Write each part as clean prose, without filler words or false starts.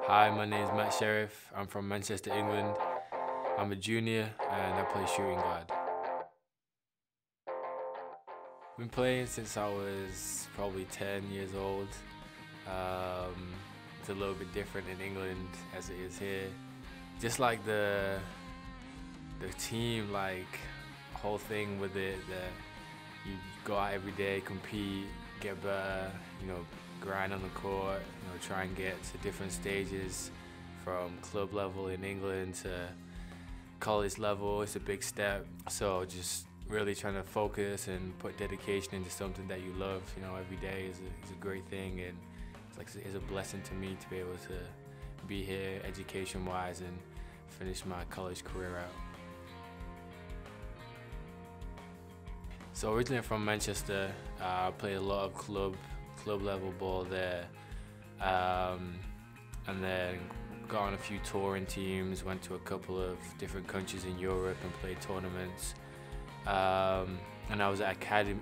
Hi, my name is Matt Sherriff. I'm from Manchester, England. I'm a junior and I play shooting guard. I've been playing since I was probably 10 years old. It's a little bit different in England as it is here. Just like the team, like whole thing with it, that you go out every day, compete, get better, grind on the court, try and get to different stages from club level in England to college level. It's a big step. So just really trying to focus and put dedication into something that you love, every day is a great thing, and it's a blessing to me to be able to be here education-wise and finish my college career out. So originally from Manchester, I played a lot of club level ball there, and then got on a few touring teams, went to a couple of different countries in Europe and played tournaments. And I was at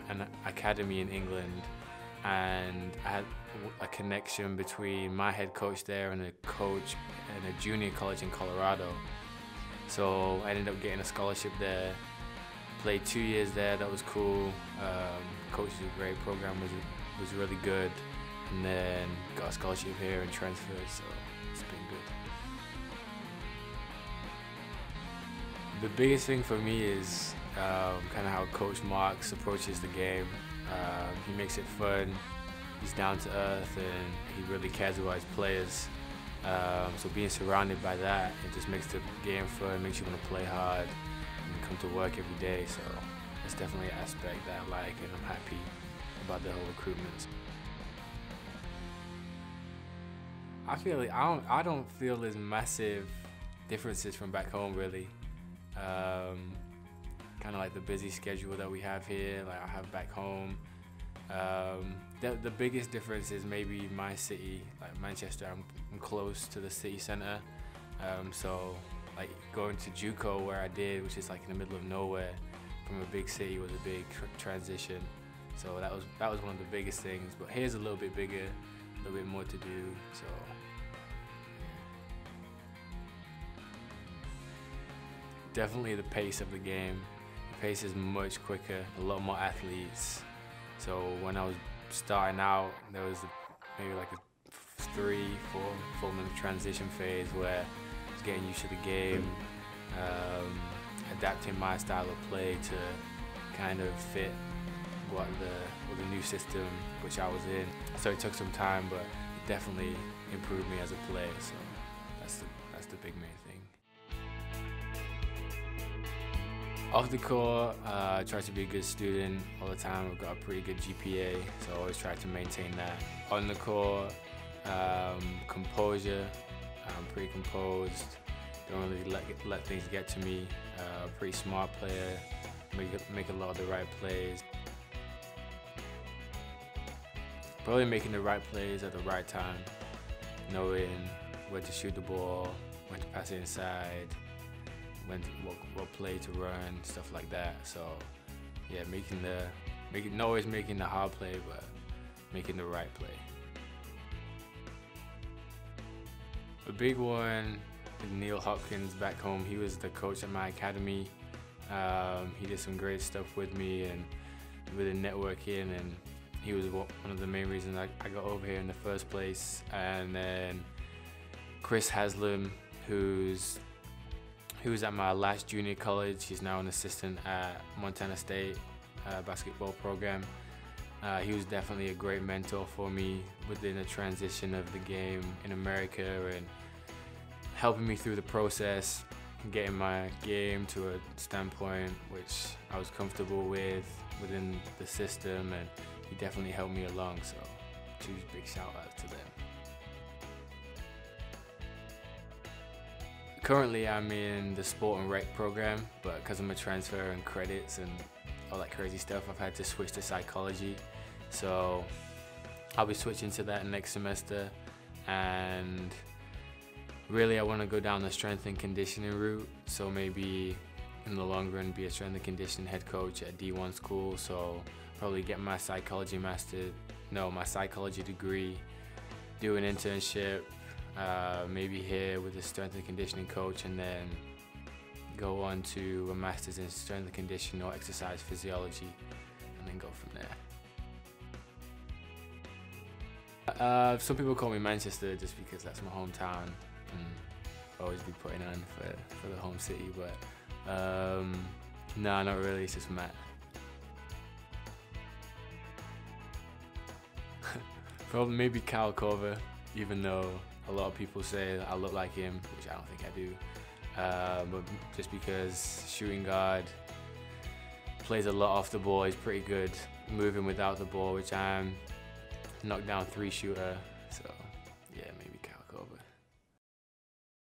an academy in England, and I had a connection between my head coach there and a coach in a junior college in Colorado. So I ended up getting a scholarship there. Played 2 years there. That was cool. Coach was a great. Program was really good, and then got a scholarship here and transferred. So it's been good. The biggest thing for me is kind of how Coach Marks approaches the game. He makes it fun. He's down to earth, and he really cares about his players. So being surrounded by that, it just makes the game fun, makes you want to play hard and come to work every day. So it's definitely an aspect that I like, and I'm happy about the whole recruitment. I don't feel there's massive differences from back home, really. Kind of like the busy schedule that we have here, like I have back home. The biggest difference is maybe my city, like Manchester. I'm close to the city centre, so like going to JUCO where I did, which is like in the middle of nowhere, from a big city, was a big transition. So that was one of the biggest things. But here's a little bit bigger, a little bit more to do. So definitely the pace of the game. The pace is much quicker, a lot more athletes. So when I was starting out, there was maybe like a 3-4 minute transition phase where I was getting used to the game, adapting my style of play to kind of fit what the new system which I was in. So it took some time, but it definitely improved me as a player. So that's the big main thing. Off the court, I try to be a good student all the time. I've got a pretty good GPA, so I always try to maintain that. On the court, composure. I'm pretty composed. Don't really let things get to me. Pretty smart player. Make a lot of the right plays. Probably making the right plays at the right time. Knowing where to shoot the ball, when to pass it inside, what play to run, stuff like that. So yeah, not always making the hard play, but making the right play. A big one is Neil Hopkins back home. He was the coach at my academy. He did some great stuff with me and with the networking, and he was one of the main reasons I got over here in the first place. And then Chris Haslam, who was at my last junior college. He's now an assistant at Montana State basketball program. He was definitely a great mentor for me within the transition of the game in America, and helping me through the process, getting my game to a standpoint which I was comfortable with within the system, and he definitely helped me along. So two big shout outs to them. Currently, I'm in the sport and rec program, but because I'm a transfer and credits and all that crazy stuff, I've had to switch to psychology. So I'll be switching to that next semester, and really I want to go down the strength and conditioning route. So maybe in the long run be a strength and conditioning head coach at D1 school. So probably get my psychology degree, do an internship, maybe here with a strength and conditioning coach, and then go on to a master's in strength and conditioning or exercise physiology, and then go from there. Some people call me Manchester just because that's my hometown, and I'll always be putting on for the home city, but no, not really, it's just Matt. Probably maybe Kyle Korver, even though a lot of people say I look like him, which I don't think I do. But just because shooting guard, plays a lot off the ball, he's pretty good moving without the ball, which I am. Knockdown 3 shooter,